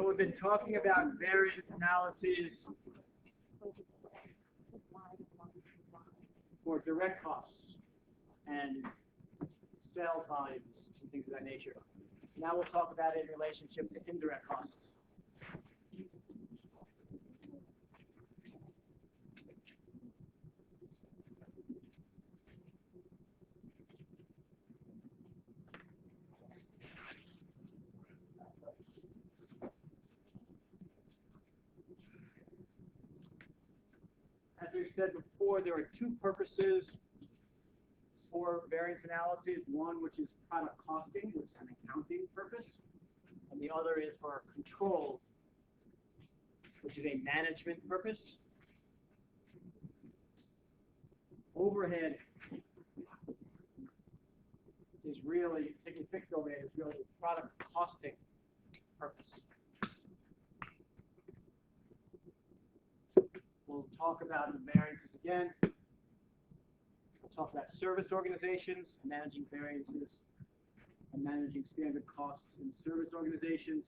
So we've been talking about variance analyses for direct costs and sales volumes and things of that nature. Now we'll talk about it in relationship to indirect costs. As we said before, there are two purposes for variance analyses. One, which is product costing, which is an accounting purpose, and the other is for control, which is a management purpose. Overhead is really, taking fixed overhead is really a product costing purpose. We'll talk about the variances again. We'll talk about service organizations, managing variances, and managing standard costs in service organizations.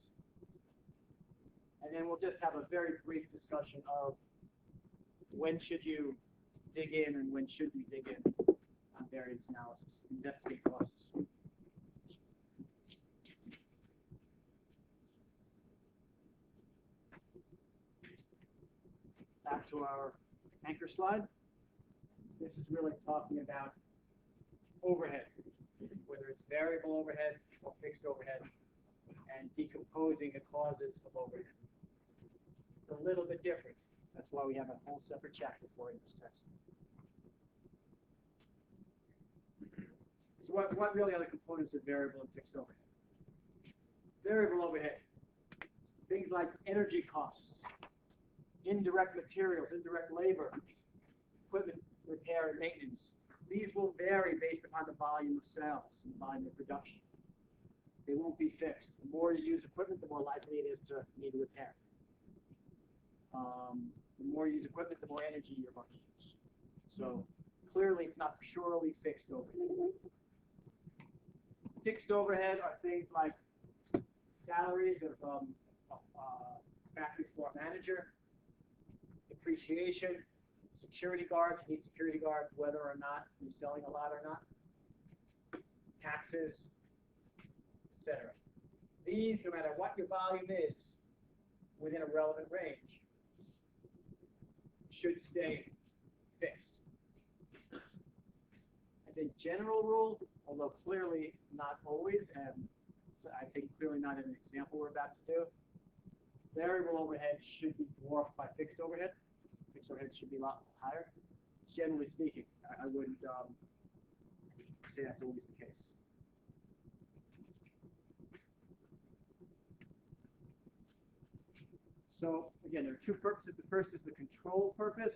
And then we'll just have a very brief discussion of when should you dig in and when should you dig in on variance analysis, investigate costs. Back to our anchor slide. This is really talking about overhead, whether it's variable overhead or fixed overhead, and decomposing the causes of overhead. It's a little bit different. That's why we have a whole separate chapter for it in this test. So what really are the components of variable and fixed overhead? Variable overhead, things like energy costs, indirect materials, indirect labor, equipment repair and maintenance. These will vary based upon the volume of sales and the volume of production. They won't be fixed. The more you use equipment, the more likely it is to need repair. The more you use equipment, the more energy you're going to use. So clearly it's not purely fixed overhead. Fixed overhead are things like salaries of factory floor manager, depreciation, security guards, you need security guards whether or not you're selling a lot or not, taxes, etc. These, no matter what your volume is, within a relevant range, should stay fixed. And the general rule, although clearly not always, and I think clearly not in an example we're about to do, variable overhead should be dwarfed by fixed overhead. Fixed overhead should be a lot higher. Generally speaking, I wouldn't say that's always the case. So again, there are two purposes. The first is the control purpose.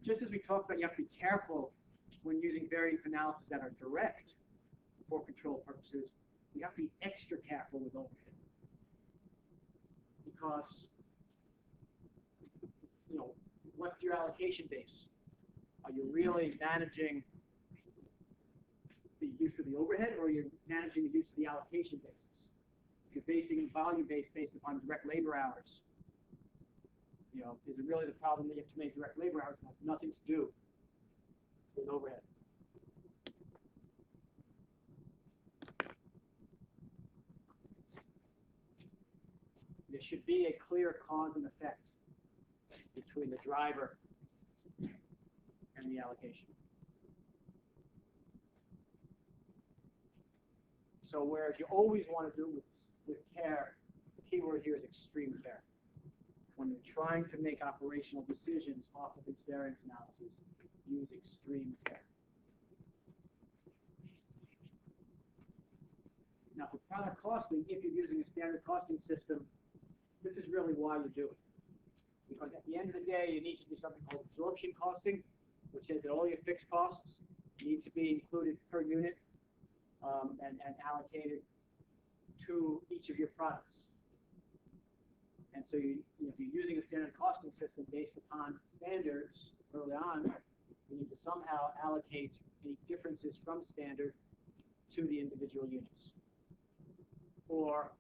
Just as we talked about, you have to be careful when using variance analysis that are direct for control purposes. You have to be extra careful with overhead, because what's your allocation base? Are you really managing the use of the overhead, or are you managing the use of the allocation basis? If you're basing volume based upon direct labor hours, is it really the problem that you have to make direct labor hours? It has nothing to do with overhead. There should be a clear cause and effect between the driver and the allocation. So whereas you always want to do it with care, the key word here is extreme care. When you're trying to make operational decisions off of this variance analysis, use extreme care. Now for product costing, if you're using a standard costing system, this is really why you do it. Because at the end of the day, you need to do something called absorption costing, which says that all your fixed costs need to be included per unit and allocated to each of your products. And so if you're using a standard costing system based upon standards early on, you need to somehow allocate any differences from standard to the individual units. Or,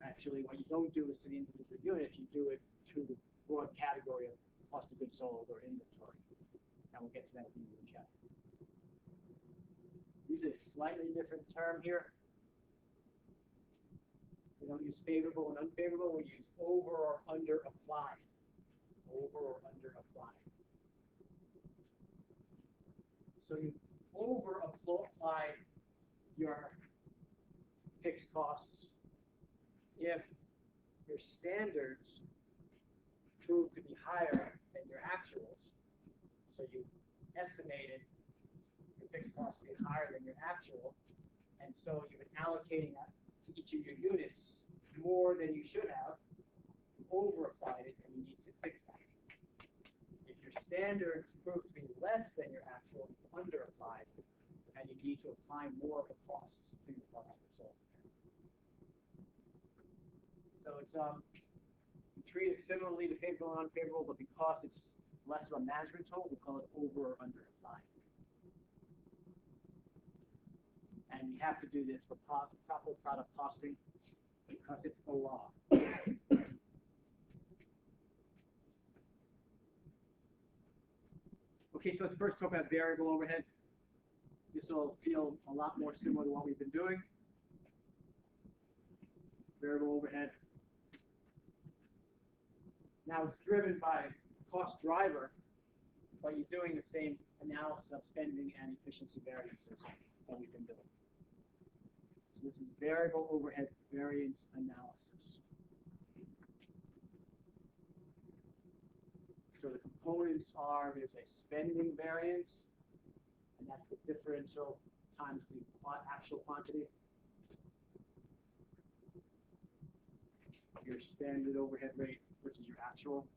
actually, what you don't do is to the individual units, you do it to the broad category of cost of goods sold or inventory. And we'll get to that in the chapter. Use a slightly different term here. We don't use favorable and unfavorable. We use over or under applied. Over or under applied. So you over apply your fixed costs if your standards prove to be higher than your actuals. So you estimated your fixed costs to be higher than your actual, and so you've been allocating that to each of your units more than you should have. You over-applied it, and you need to fix that. If your standards prove to be less than your actual, you under-applied, and you need to apply more of the costs to your cost of sold. So it's we treat it similarly to favorable and unfavorable, but because it's less of a management tool, we call it over or under applied. And you have to do this for proper product costing because it's the law. Okay, so let's first talk about variable overhead. This will feel a lot more similar to what we've been doing. Variable overhead. Now it's driven by cost driver, but you're doing the same analysis of spending and efficiency variances that we've been doing. So this is variable overhead variance analysis. So the components are, there's a spending variance, and that's the differential times the actual quantity. Your standard overhead rate versus your actual.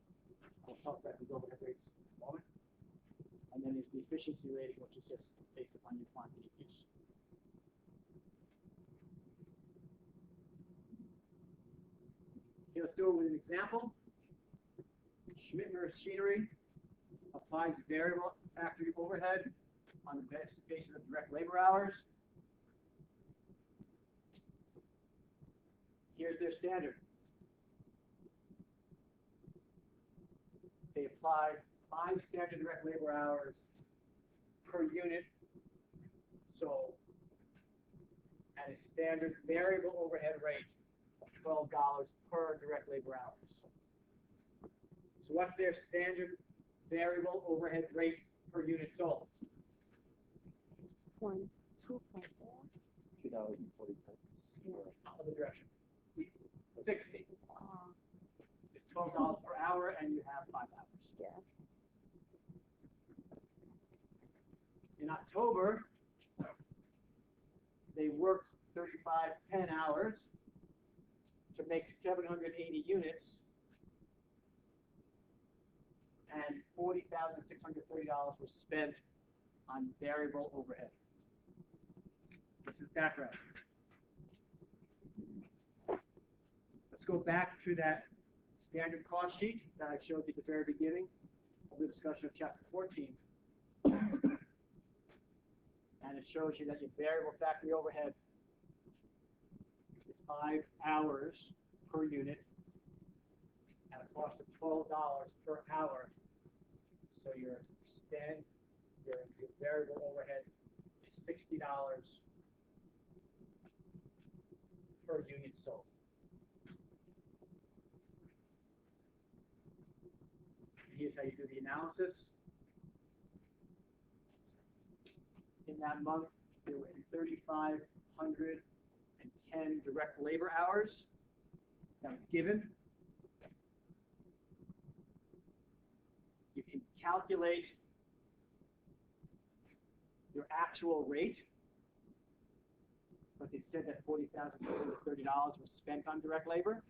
I'll talk about these overhead rates in a moment. And then there's the efficiency rating, which is just based upon your quantity use. Okay, let's do it with an example. Schmidt Machinery applies variable factory overhead on the basis of direct labor hours. Here's their standard. They apply 5 standard direct labor hours per unit. So at a standard variable overhead rate of $12 per direct labor hours. So what's their standard variable overhead rate per unit sold? $2.4. $2.40. Other direction. 60. It's $12 per hour, and you have 5 hours. Yeah. In October, they worked 35 10 hours to make 780 units, and $40,630 was spent on variable overhead. This is background. Let's go back to that standard cost sheet that I showed you at the very beginning of the discussion of Chapter 14. And it shows you that your variable factory overhead is 5 hours per unit at a cost of $12 per hour. So your variable overhead is $60 per unit sold. Here's how you do the analysis. In that month, there were 3,510 direct labor hours that was given. You can calculate your actual rate, but they said that $40,230 was spent on direct labor,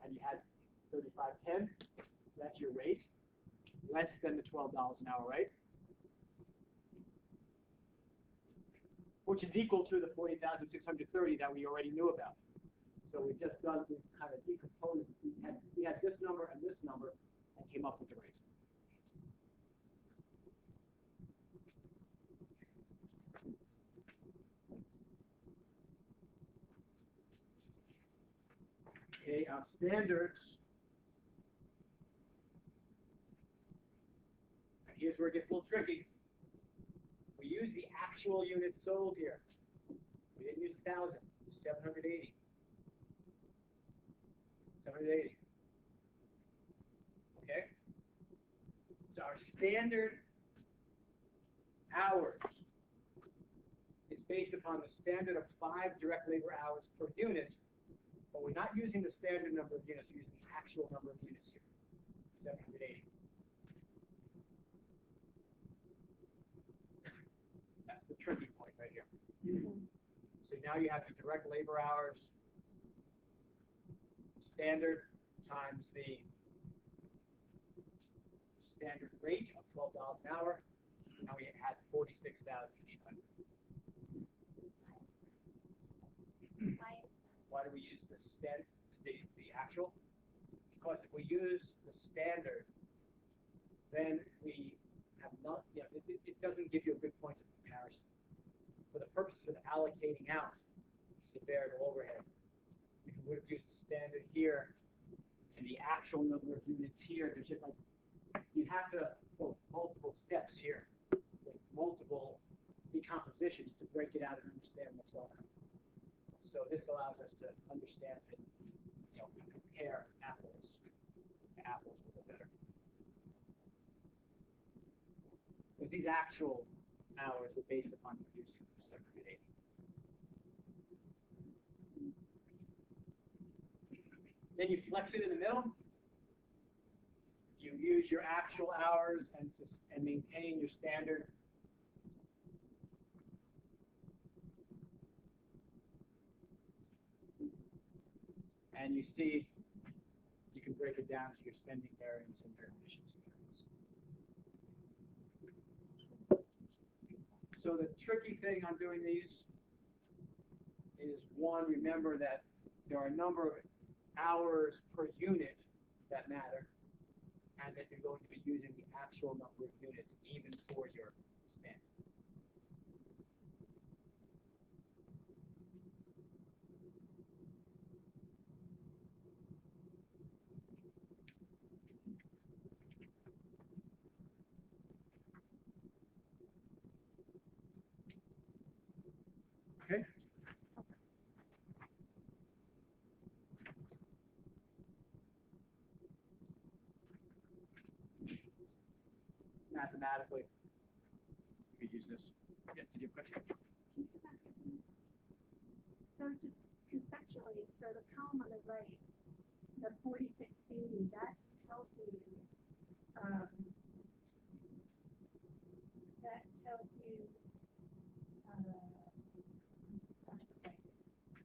and you had 3,510. That's your rate, less than the $12 an hour rate, which is equal to the $40,630 that we already knew about. So we just done this kind of decompose. We had this number and this number, and came up with the rate. Okay, our standards. And here's where it gets a little tricky. We use the actual units sold here. We didn't use 1,000. 780. 780. Okay? So our standard hours is based upon the standard of 5 direct labor hours per unit, but we're not using the standard number of units, we're using the actual number of units here, 780. That's the tricky point right here. So now you have the direct labor hours, standard times the standard rate of $12 an hour. Now we had 46,800. Why do we use the actual? Because if we use the standard, then we have not. It doesn't give you a good point of comparison. For the purposes of allocating out the variable overhead, if we would have used the standard here and the actual number of units here, there's just like you have to go multiple steps here, with multiple decompositions to break it out and understand what's going on. So this allows us to understand and compare apples to apples a little better. Because these actual hours are based upon producing 780. Then you flex it in the middle. You use your actual hours and maintain your standard. And you see, you can break it down to your spending variance and your efficiency variance. So the tricky thing on doing these is, one, remember that there are a number of hours per unit that matter, and that you're going to be using the actual number of units even for your standard. Okay. Mathematically, you could use this. Yes, did you have a question? So just conceptually, so the column on the right, the 4680, that tells you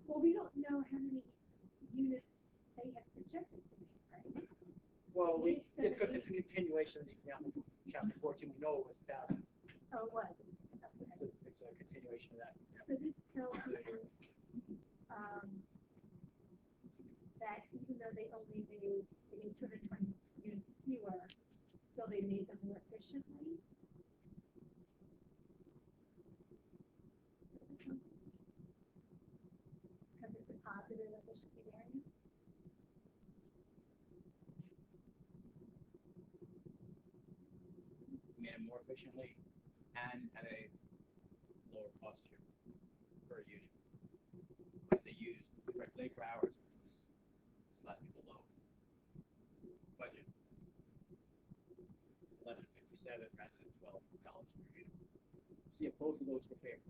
well, we don't know how many units they have projected to make, right? Well, it's because it's a continuation of the example from chapter 14. We know it was 1,000. Oh, it was. Okay. It's a continuation of that. So this tells you that even though they only made 220 units fewer, still they made them more efficiently. Because it's a positive efficiency variance. Made them more efficiently and at a lower cost here per unit. But they used direct labor hours, which was slightly below budget. 1157 rather than $12 per unit. See if both of those were favorable.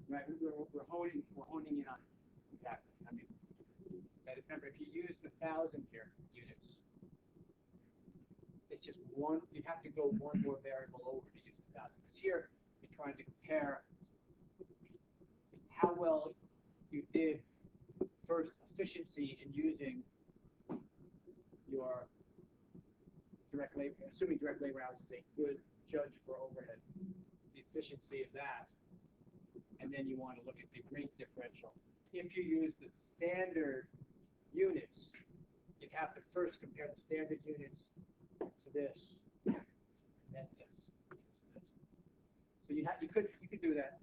Right, we're honing in on it. Exactly. I mean, remember, if you use the 1,000 here units, it's just one. You have to go one more variable over to use the 1,000. Because here you're trying to compare how well you did first efficiency in using your direct labor. Assuming direct labor hours is a good judge for overhead, the efficiency of that. And then you want to look at the rate differential if you use the standard units, you'd have to first compare the standard units to this, and then this. So you could do that,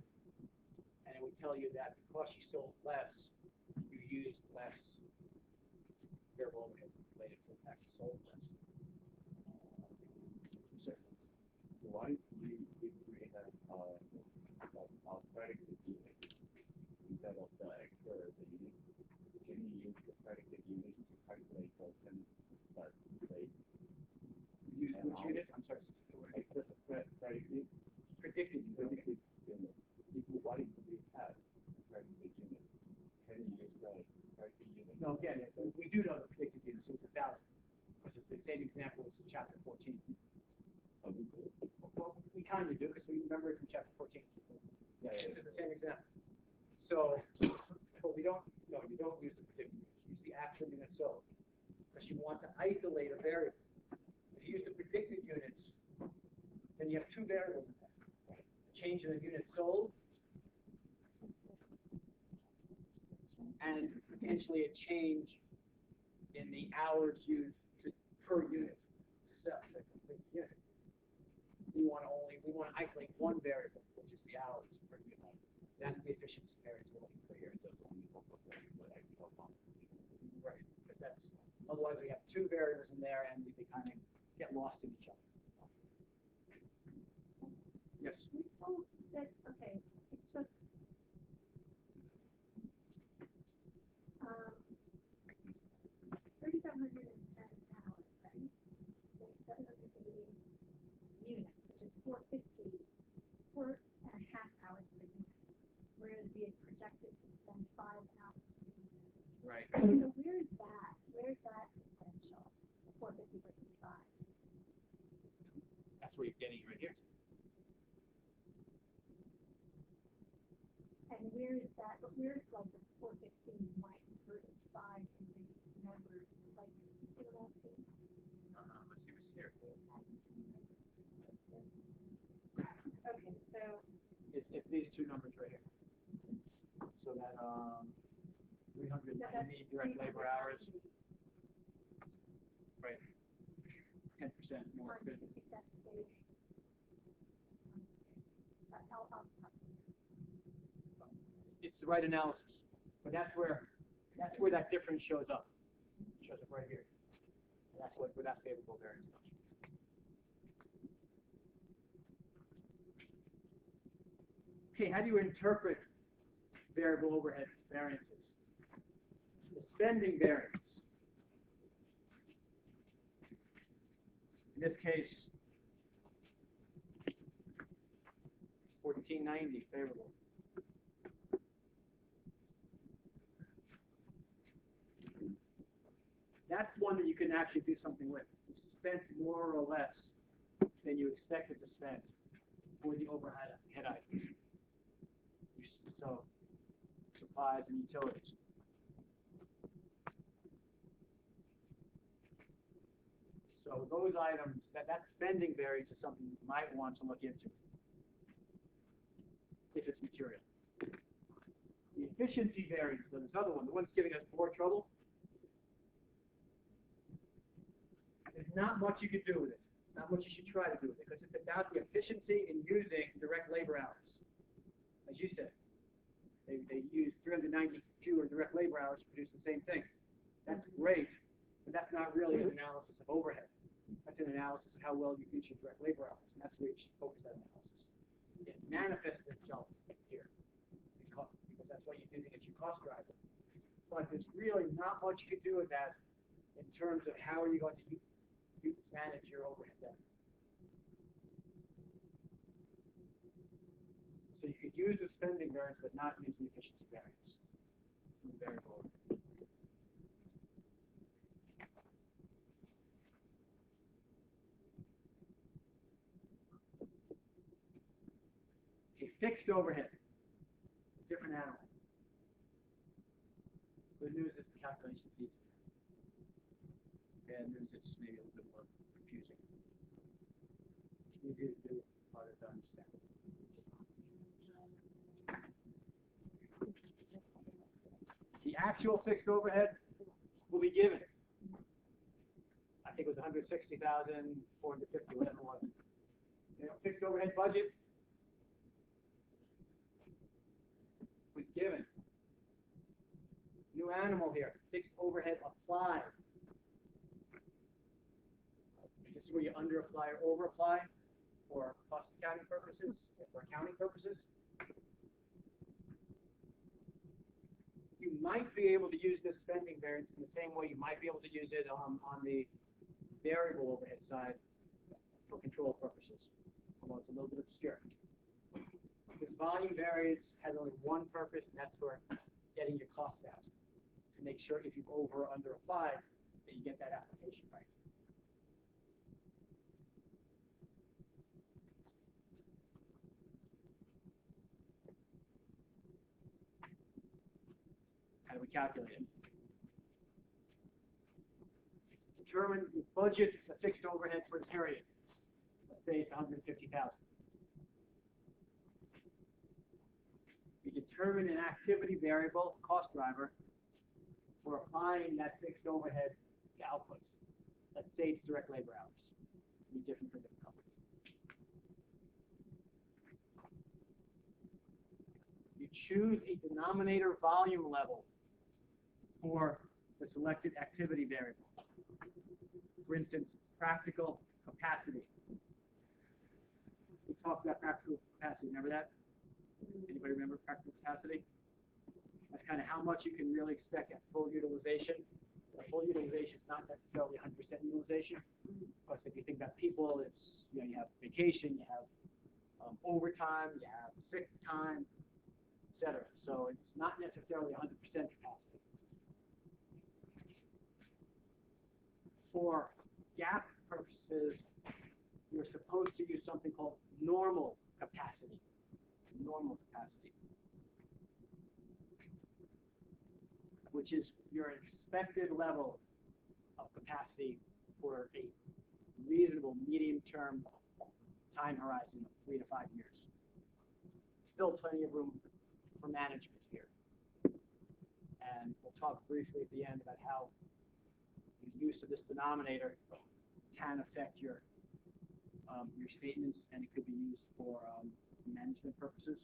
and it would tell you that because you sold less, you used less variable overhead related to the fact you sold less. Why if we have a predicate unit instead of the extra the unit, can you use the predicate unit to calculate the rate? Use which unit? I'm sorry. Like just a predicate. Predicted unit. What if we have a predicate unit? Can you use the predicate unit? No, again, we do know the predicted unit, so it's 1,000. Because it's the same example as in chapter 14. Well, we kind of do because we remember it from chapter 14. Yeah. It's the same example. So, but you don't use the predicted units. Use the actual unit sold because you want to isolate a variable. If you use the predicted units, then you have two variables in there. A change in the unit sold and potentially a change in the hours used per unit to sell the complete unit. We want to isolate one variable, which is the hours per unit. That's the efficiency variance we're looking for here. Right, because that's otherwise we have two variables in there and they kind of get lost in each other. Yes. Oh, that's okay. It took 3,710 hours, right? 780 units, which is 450, 4.5 hours per unit. Whereas we had projected to spend 5 hours. Right. So where's that? Where's that differential? 450 versus 5. That's what you're getting right here. And where is that? But where's like the 415 white versus 5 in the numbers? Like, you see what I'm saying? Let's see what's here. Okay, so It's these two numbers right here. So that 390 direct labor hours. Right. 10% more on efficient. 50 cents a day. It's the right analysis, but that's where that difference shows up. It shows up right here. And that's where that favorable variance comes from. Okay, how do you interpret variable overhead variances? The spending variance. In this case, 1490 favorable. That's one that you can actually do something with. You spent more or less than you expected to spend for the overhead items. So, supplies and utilities. So those items, that spending variance is something you might want to look into if it's material. The efficiency variance, so this other one, the one that's giving us more trouble, there's not much you could do with it. Not much you should try to do with it, because it's about the efficiency in using direct labor hours. As you said, they use 390 fewer direct labor hours to produce the same thing. That's great, but that's not really an analysis of overhead. That's an analysis of how well you use your direct labor hours, and that's where you should focus that analysis. It manifests itself here, because that's what you're using as your cost driver. But there's really not much you can do with that in terms of how are you going to manage your overhead then. So you could use the spending variance, but not use the efficiency variance. Variable. A fixed overhead, different animal. Good news is the calculation is easier. Bad news is maybe a little bit more confusing. Easier to do, harder to understand. actual fixed overhead will be given. I think it was 160,450, whatever it was. Fixed overhead budget was given. New animal here, fixed overhead applied. This is where you under apply or over apply for cost accounting purposes, for accounting purposes. You might be able to use this spending variance in the same way you might be able to use it on the variable overhead side for control purposes, although it's a little bit obscure. This volume variance has only one purpose, and that's for getting your costs out, to make sure if you've over or under applied that you get that application right. How do we calculate it? Determine the budget, the fixed overhead for the period. Let's say it's 150,000. We determine an activity variable, cost driver, for applying that fixed overhead to outputs. Let's say it's direct labor hours. It'll be different for different companies. You choose a denominator volume level for the selected activity variable. For instance, practical capacity. We talked about practical capacity. Remember that? Anybody remember practical capacity? That's kind of how much you can really expect at full utilization. Full utilization is not necessarily 100% utilization. Because if you think about people, it's you have vacation, you have overtime, you have sick time, etc. So it's not necessarily 100% capacity. For GAAP purposes, you're supposed to use something called normal capacity. Normal capacity, which is your expected level of capacity for a reasonable medium-term time horizon of 3 to 5 years. Still plenty of room for management here. And we'll talk briefly at the end about how the use of this denominator can affect your statements, and it could be used for management purposes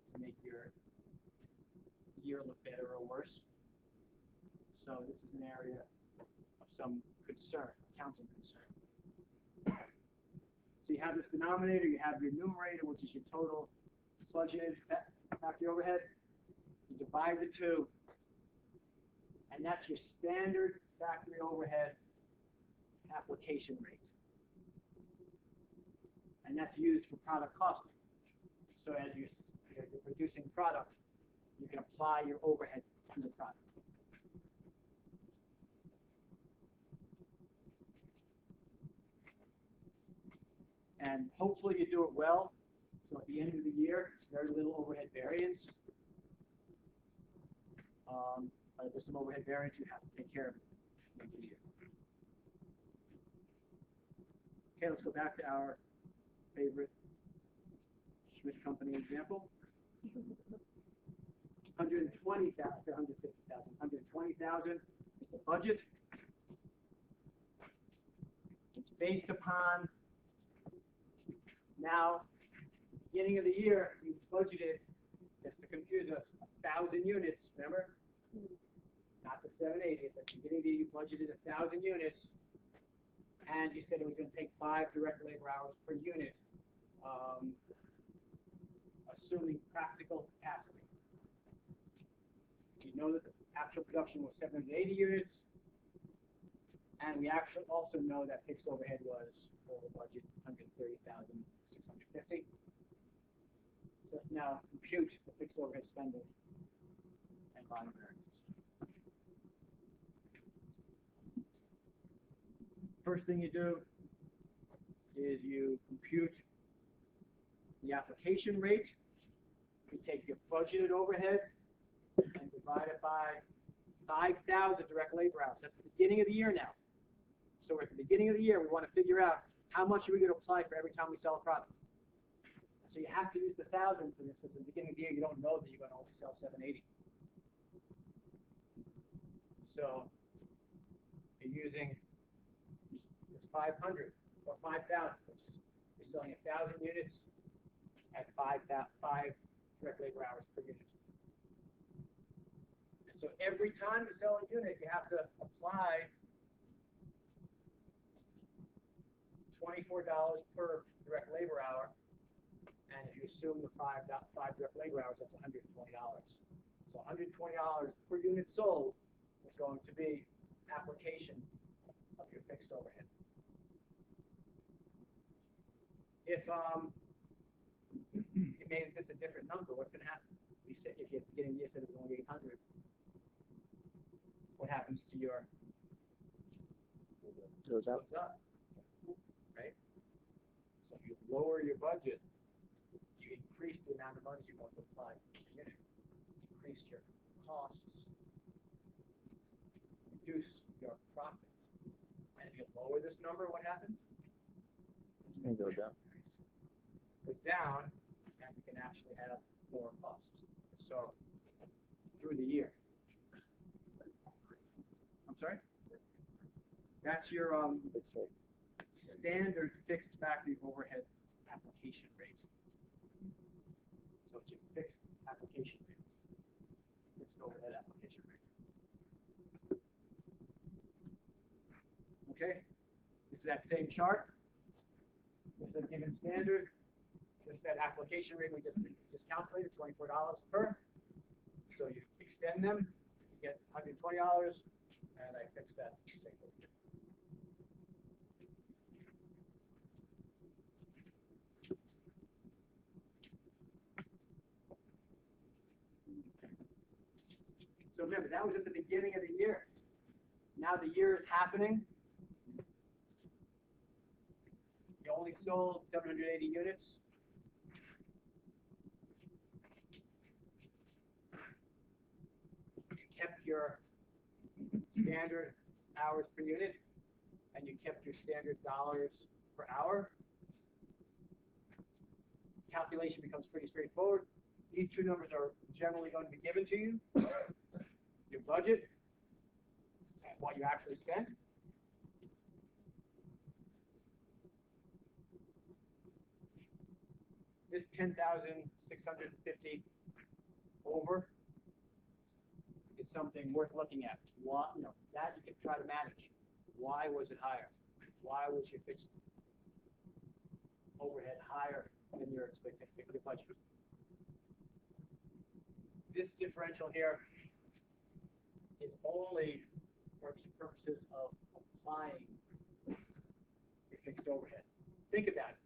to make your year look better or worse. So this is an area of some concern, accounting concern. So you have this denominator, you have your numerator, which is your total budgeted factory overhead. You divide the two, and that's your standard factory overhead application rate. And that's used for product costing. So as you're producing product, you can apply your overhead to the product. And hopefully you do it well. So at the end of the year, very little overhead variance. But if there's some overhead variance, you have to take care of it at the end of the year. Okay, let's go back to our favorite Schmidt Company example. 120,000 to 150,000. 120,000 is the budget. It's based upon now, beginning of the year, we budgeted, just to confuse us, 1,000 units, remember? Not the 780, but at the beginning of the year, you budgeted 1,000 units, and you said it was going to take 5 direct labor hours per unit, assuming practical capacity. You know that the actual production was 780 units, and we actually also know that fixed overhead was over budget, 130,650. So let's now compute the fixed overhead spending and volume variances. First thing you do is you compute the application rate. You take your budgeted overhead and divide it by 5,000 direct labor hours. That's the beginning of the year now. So at the beginning of the year, we want to figure out how much are we going to apply for every time we sell a product. So you have to use the 1,000 for this. At the beginning of the year, you don't know that you're going to only sell 780. So you're using this 500 or 5,000. You're selling 1,000 units at 5 direct labor hours per unit. And so every time you sell a unit, you have to apply $24 per direct labor hour. And if you assume the 5 direct labor hours, that's $120. So $120 per unit sold is going to be application of your fixed overhead. If you made this a different number, what's going to happen? We said if you at the beginning of the year said it was only 800, what happens to your Goes up. Right? So if you lower your budget, you increase the amount of money you're going to apply per unit. Increase your costs, reduce your profits. And if you lower this number, what happens? It's going to go down. Goes down, and you can actually have more costs. So through the year. I'm sorry? That's your standard fixed factory overhead application rate. So it's your fixed application rate. Fixed overhead application rate. Okay? This is that same chart. This is a given standard. This is that application rate we just calculated, $24 per. So you extend them, you get $120, and I fix that. So remember, that was at the beginning of the year. Now the year is happening. You only sold 780 units. You kept your standard hours per unit, and you kept your standard dollars per hour. Calculation becomes pretty straightforward. These two numbers are generally going to be given to you. Your budget and what you actually spent. This 10,650 over is something worth looking at. Why, that you can try to manage. Why was it higher? Why was your fixed overhead higher than your expected budget? This differential here is only for purposes of applying your fixed overhead. Think about it.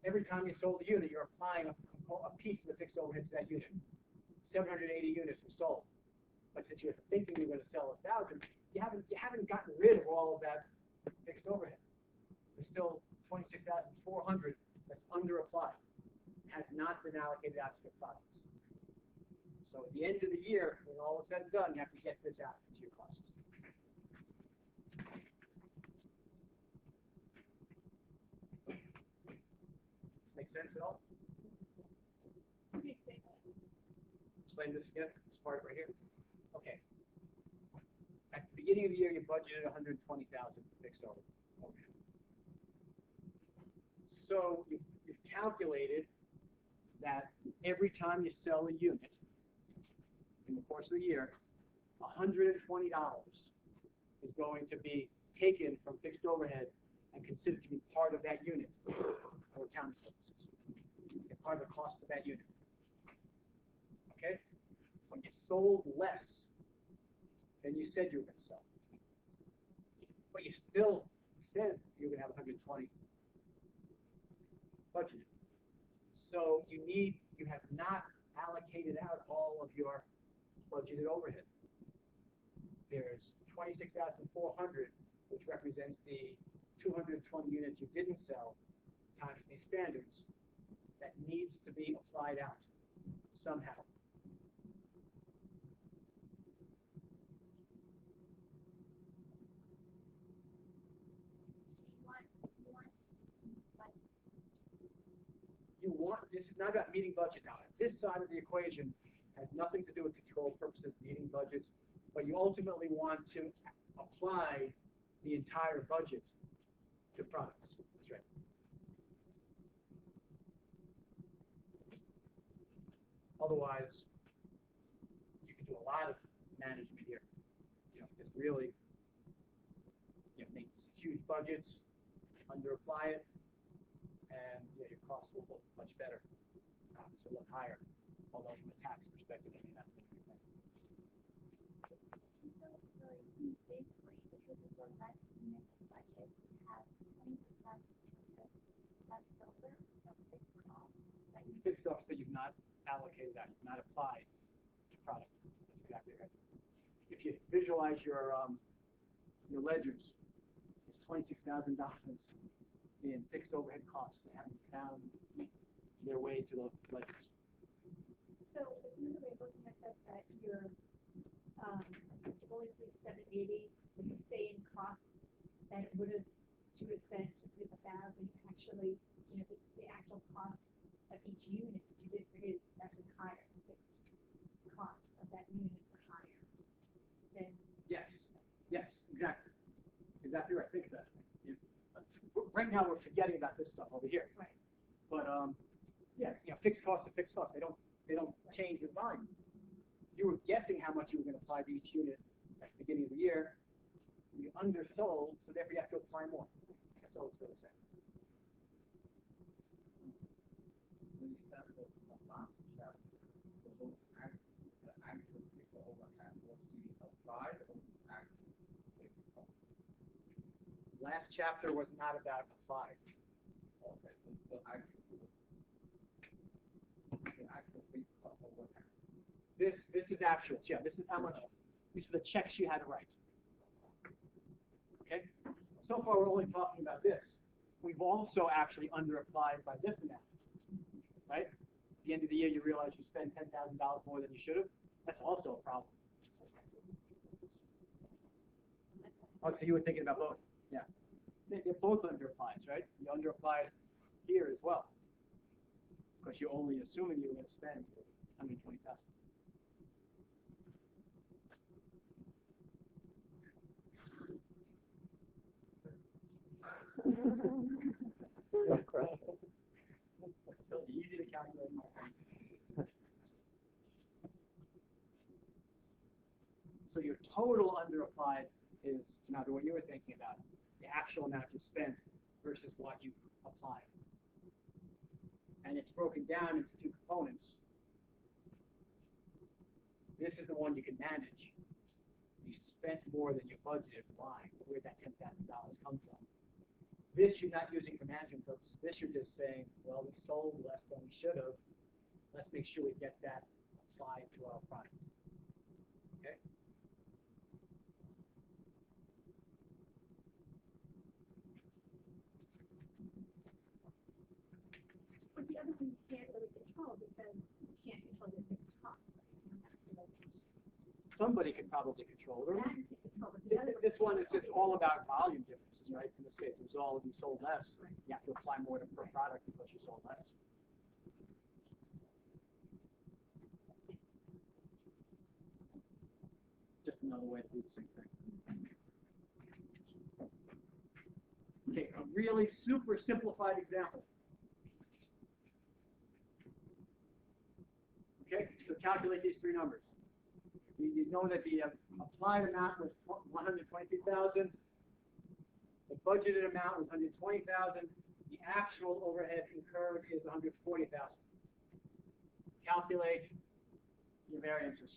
Every time you sold a unit, you're applying a piece of the fixed overhead to that unit. 780 units were sold. But since you're thinking you're going to sell 1,000, you haven't gotten rid of all of that fixed overhead. There's still 26,400 that's underapplied. Has not been allocated out to your profits. So at the end of the year, when all is said and done, you have to get this out into your costs. Make sense at all? Explain this again. This part right here. Okay. At the beginning of the year, you budgeted $120,000 for fixed overhead. So you've calculated that every time you sell a unit in the course of the year, $120 is going to be taken from fixed overhead and considered to be part of that unit for accounting purposes. It's part of the cost of that unit. Okay? When you sold less than you said you were going to sell, but you still said you're going to have 120 budgeted. So you have not allocated out all of your budgeted overhead. There's 26,400, which represents the 220 units you didn't sell times these standards, that needs to be applied out somehow. This is not about meeting budget now. This side of the equation has nothing to do with control purposes, meeting budgets, but you ultimately want to apply the entire budget to products. That's right. Otherwise, you can do a lot of management here. Just really, make huge budgets, under-apply it, and your costs will look much better. So look higher, although from a tax perspective, I mean, that's going to be nice. Basically, because it's a less mixed budget, we have 20% left over of fixed costs. Fixed costs that you've not allocated out, you've not applied to product. That's exactly right. If you visualize your ledgers, it's $26,000 in fixed overhead costs that haven't found their way to those ledgers. So another way of looking at that your only 780 when you say in costs that it would have to have spent with 1,000 actually, the actual cost of each unit you did for is actually higher. The fixed cost of that unit are higher than Yes, exactly. Exactly right. Think of that. Right now we're forgetting about this stuff over here. right. But fixed costs are fixed costs. They don't change with volume. You were guessing how much you were going to apply to each unit at the beginning of the year. You undersold, so therefore you have to apply more. That's all it's going to say. When you start the last chapter, the actual fixed overhead was being applied or actual fixed cost? Last chapter was not about applied. Okay, so the actual fixed cost overhead. This is actuals. Yeah, this is how much. These are the checks you had to write. Okay. So far, we're only talking about this. We've also actually underapplied by this amount. Right? At the end of the year, you realize you spent $10,000 more than you should have. That's also a problem. Oh, so you were thinking about both? Yeah. They're both underapplies, right? You underapplied here as well, because you're only assuming you're going to spend $120,000. It's easy to calculate, my friend. So your total underapplied is now what you were thinking about, the actual amount you spent versus what you applied. And it's broken down into two components. This is the one you can manage. You spent more than you budgeted. Why? Where'd that $10,000 come from? This you're not using for management purposes. This you're just saying, well, we sold less than we should have. Let's make sure we get that applied to our product. Okay? But the other one you can't really control because you can't control the fixed cost. Somebody could probably control it. That you can control, but the other This one is just all about volume differences, right? In this case, it was all you sold less. You have to apply more to per product because you sold less. Just another way to do the same thing. Okay, a really super simplified example. Okay, so calculate these three numbers. You know that the applied amount was $122,000. The budgeted amount was $120,000. The actual overhead incurred is $140,000. Calculate your variances.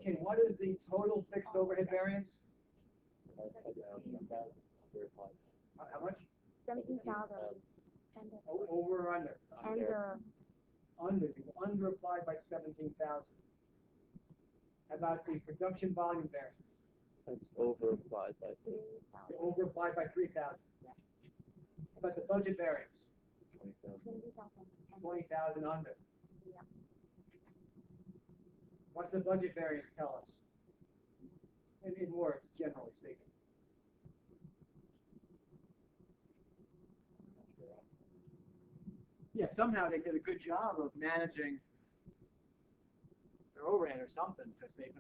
Okay, what is the total fixed overhead variance? How much? 17,000. And Over or under? Under applied by 17,000. How about the production volume variance? That's over applied by 3,000. Over applied by 3,000. Yeah. How about the budget variance? 20,000. 20,000 under. Yeah. What's the budget variance tell us? In words, generally speaking. Yeah, somehow they did a good job of managing their overhead or something, because they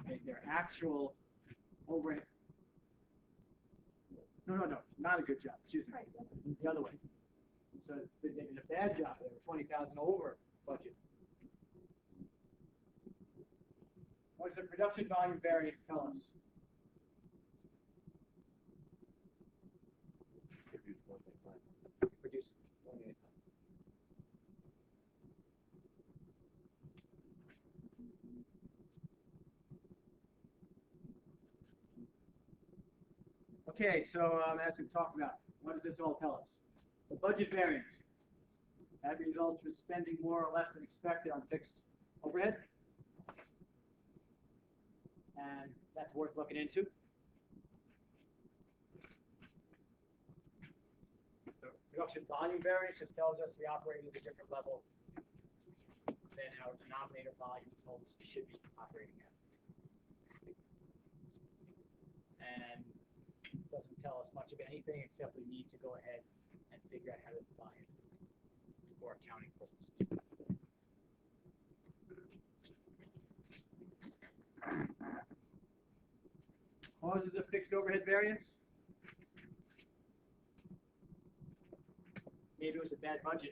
made their actual overhead. No, not a good job. Excuse me. Right. The other way. So they did a bad job. They were 20,000 over budget. What does the production volume variance tell us? Produce. Okay, so as we talked about, what does this all tell us? The budget variance. That results from spending more or less than expected on fixed overhead. And that's worth looking into. The production volume variance just tells us we operate at a different level than our denominator volume tells us we should be operating at. And it doesn't tell us much of anything except we need to go ahead and figure out how to define it for accounting purposes. Causes of fixed overhead variance. Maybe it was a bad budget.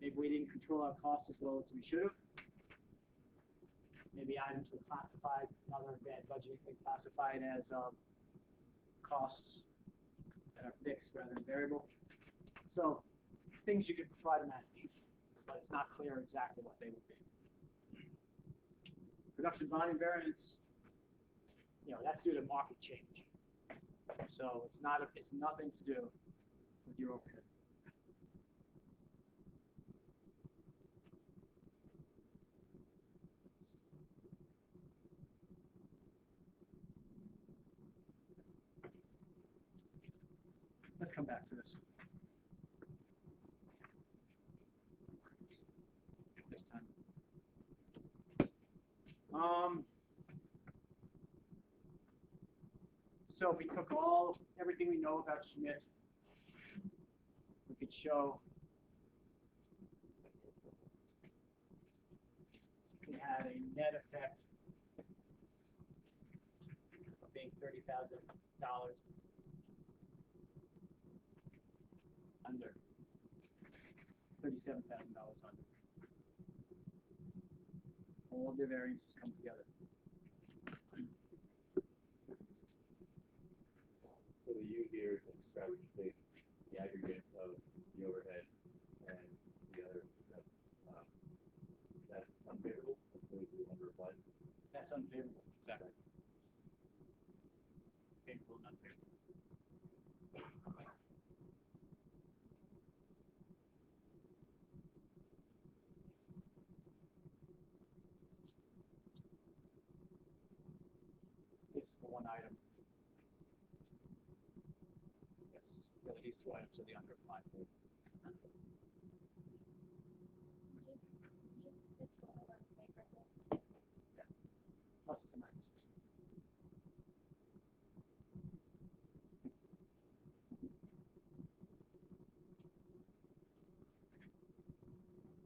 Maybe we didn't control our costs as well as we should have. Maybe items were classified, another bad budget, we classified as costs that are fixed rather than variable. So things you could try to manage, but it's not clear exactly what they would be. Production volume variance, that's due to market change. So it's nothing to do with your overhead. Let's come back to this. This time. So if we took everything we know about Schmidt, we could show we had a net effect of being $30,000 under, $37,000 under. All the variances come together. So the U here is extrapolate the aggregate of the overhead and the other, that's unfavorable, completely underapplied. That's unfavorable, exactly. Favorable and unfavorable. It's the one item. Really, these two items are the underapplied. Yeah. Plus and minus.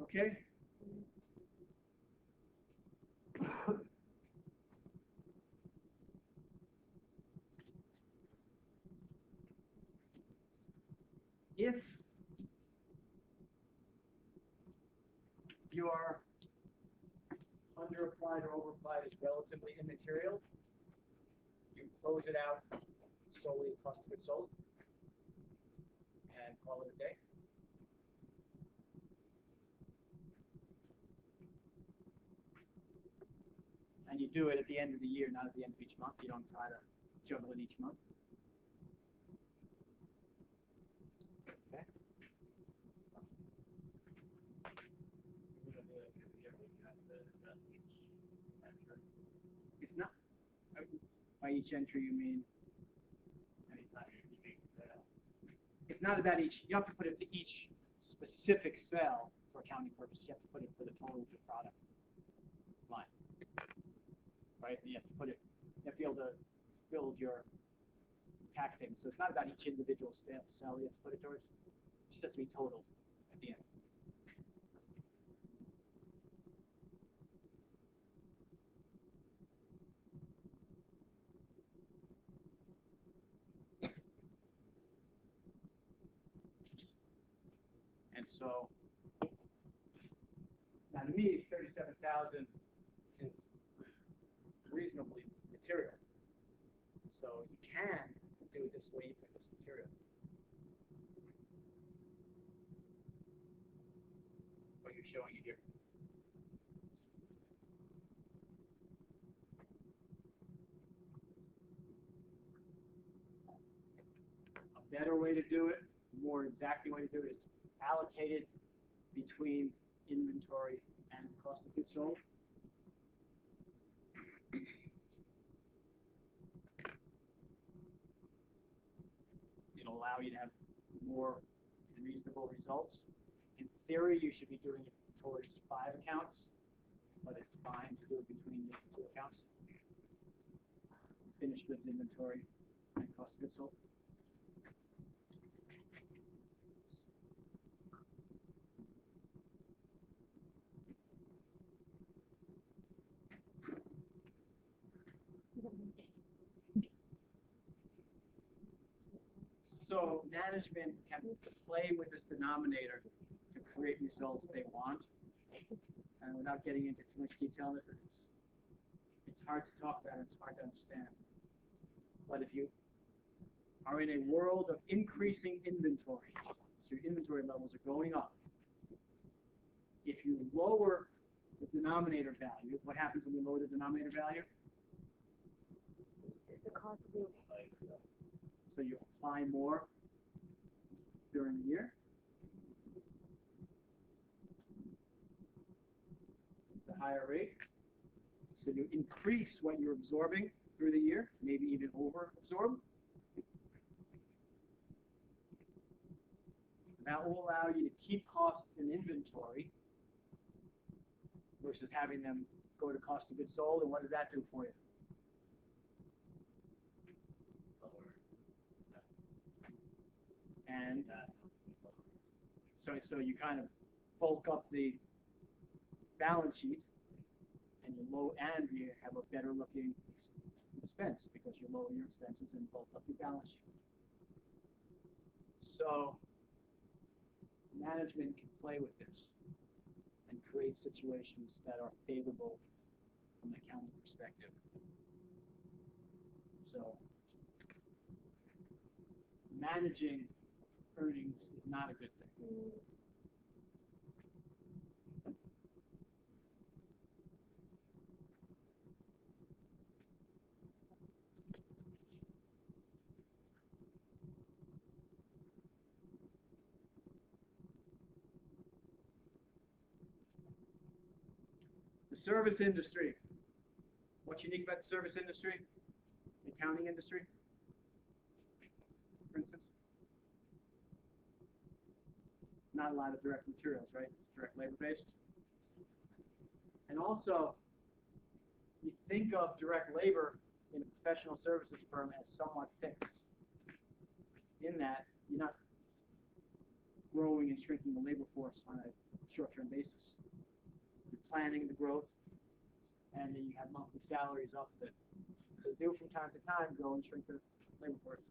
Okay. If your underapplied or overapplied is relatively immaterial, you close it out solely as cost of goods sold and call it a day. And you do it at the end of the year, not at the end of each month. You don't try to juggle it each month. Okay. It's not, by each entry you mean, it's not about each, you have to put it to each specific cell for accounting purposes. You have to put it for the total of the product line. Right? And you have to put it, you have to be able to build your tax statement. So it's not about each individual cell you have to put it towards. It just has to be total at the end. And so, now to me, 37,000 is reasonably material. So you can do it this way for this material. What you're showing it here. A better way to do it, more exactly way to do it, is allocated between inventory and cost of goods sold. It'll allow you to have more reasonable results. In theory, you should be doing it towards 5 accounts, but it's fine to do it between these 2 accounts. Finished goods inventory and cost of goods sold. So management can play with this denominator to create results they want. And without getting into too much detail, it's hard to talk about it, it's hard to understand. But if you are in a world of increasing inventory, so your inventory levels are going up, if you lower the denominator value, what happens when you lower the denominator value? The cost of goods. So you apply more during the year. The higher rate. So you increase what you're absorbing through the year, maybe even over-absorb. That will allow you to keep costs in inventory versus having them go to cost of goods sold. And what does that do for you? And so you kind of bulk up the balance sheet, and you have a better looking expense because you lower your expenses and bulk up your balance sheet. So management can play with this and create situations that are favorable from an accounting perspective. So managing earnings is not a good thing. The service industry. What's unique about the service industry? The accounting industry, for instance? Not a lot of direct materials, right? It's direct labor based. And also, you think of direct labor in a professional services firm as somewhat fixed. In that, you're not growing and shrinking the labor force on a short-term basis. You're planning the growth, and then you have monthly salaries off of it. So do from time to time go and shrink the labor force.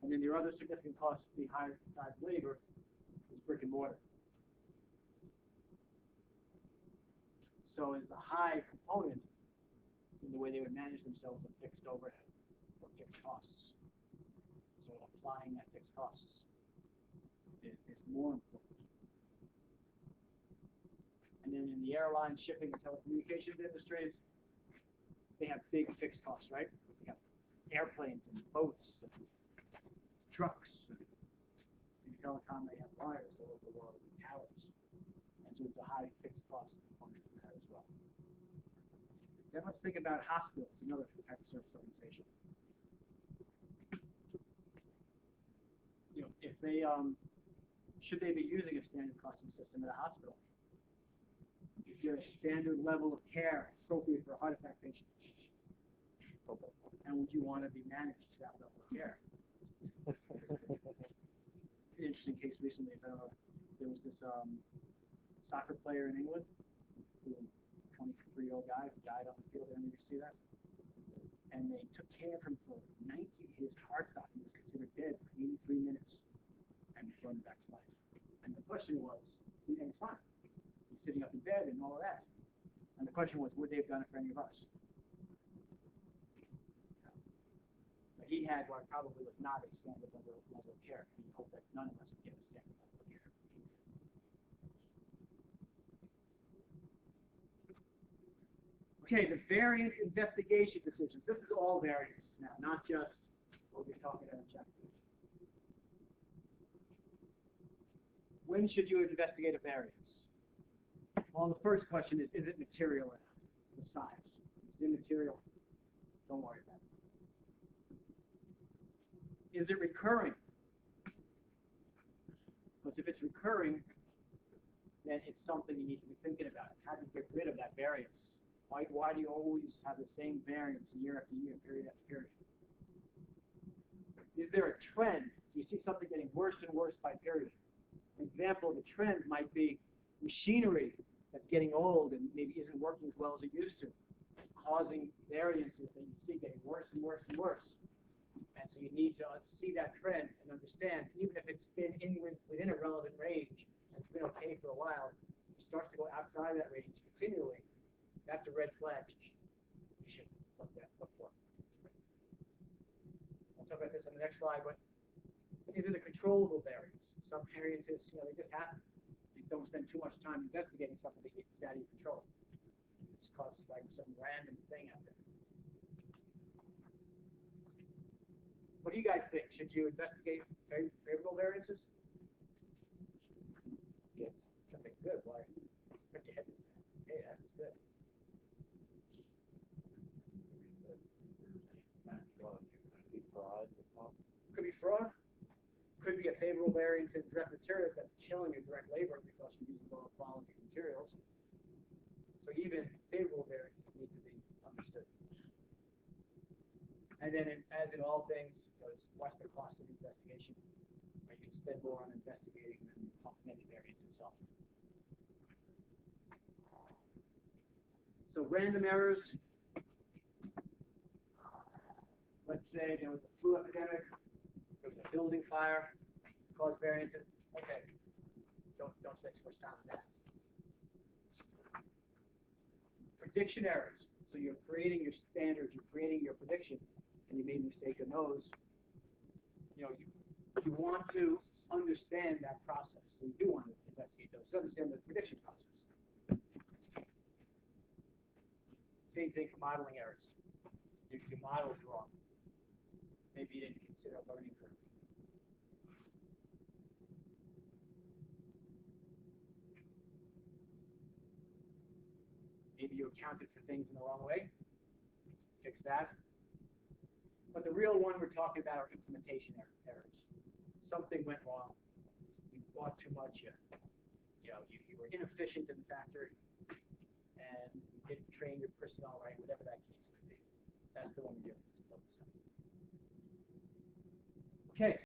And then your other significant cost behind labor is brick and mortar. So is the high component in the way they would manage themselves of fixed overhead or fixed costs. So applying that fixed costs is more important. And And then in the airline, shipping, and telecommunications industries, they have big fixed costs, right? They have airplanes and boats and trucks. And in telecom, they have wires all over the world and towers. And so it's a high fixed cost component for that as well. Then let's think about hospitals, another type of service organization. You know, if they should they be using a standard costing system at a hospital? Is there a standard level of care appropriate for a heart attack patient? And would you want to be managed to that level of care? An interesting case recently. There was this soccer player in England, who 23-year-old guy who died on the field. Did you see that? And they took care of him for 90. His heart stopped. He was considered dead for 83 minutes, and brought him back to life. And the question was, he's fine. He's sitting up in bed and all of that. And the question was, would they have done it for any of us? But he had what probably was not a standard level of care. And he hoped that none of us would get a standard level of care. Okay, the variance investigation decisions. This is all variance now, not just what we're talking about in chapter. When should you investigate a variance? Well, the first question is it material enough? The size. Is it immaterial? Don't worry about it. Is it recurring? Because if it's recurring, then it's something you need to be thinking about. How do you get rid of that variance? Why do you always have the same variance year after year, period after period? Is there a trend? Do you see something getting worse and worse by period? An example of the trend might be machinery that's getting old and maybe isn't working as well as it used to, causing variances that you see getting worse and worse and worse. And so you need to see that trend and understand, even if it's been within a relevant range and it's been okay for a while, if it starts to go outside of that range continually, that's a red flag you should look for. I'll talk about this on the next slide, but is it a controllable variance? Some variances, they just happen. You don't spend too much time investigating something that gets out of your control. It's caused like some random thing out there. What do you guys think? Should you investigate favorable variances? Yes. Okay, good. Why? Put your head in that. Okay, that's good. Could be fraud. Could be a favorable variance in direct materials that's killing your direct labor because you're using lower quality materials. So even favorable variances need to be understood. And then, as in all things, what's the cost of investigation? Right? You can spend more on investigating than any variance itself. So random errors. Let's say there was a flu epidemic, there was a building fire, caused variances. Okay, don't spend too much time on that. Prediction errors. So you're creating your standards, you're creating your prediction, and you made a mistake on those. You want to understand that process. So you do want to investigate those. You understand the prediction process. Same thing for modeling errors. If your model is wrong, maybe you didn't consider a learning curve. Maybe you accounted for things in the wrong way. Fix that. But the real one we're talking about are implementation errors. Something went wrong. You bought too much. You were inefficient in the factory, and you didn't train your personnel right, whatever that case may be. That's the one we're doing. Okay.